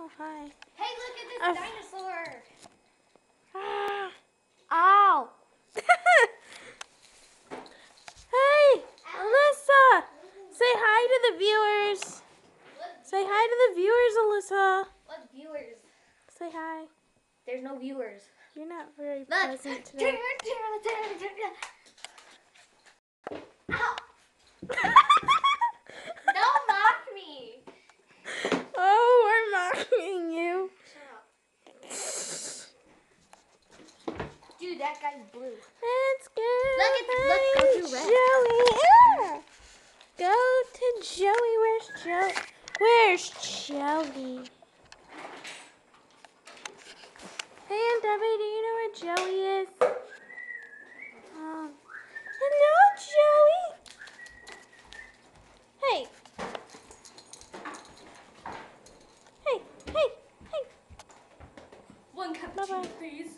Oh, hi. Hey, look at this dinosaur. Ah. Ow. Hey, Alyssa. Say hi to the viewers. Say hi to the viewers, Alyssa. What viewers? Say hi. There's no viewers. You're not very present today. Ow. Don't mock me. Oh, we're mocking you. Shut up. Dude, that guy's blue. Let's go. Look, go to red. Joey. Ah. Go to Joey. Where's Joey? Where's Joey? Hey, Aunt Debbie, do you know where Joey is? Hello, Joey. Hey. Hey. One cappuccino, Bye-bye. please.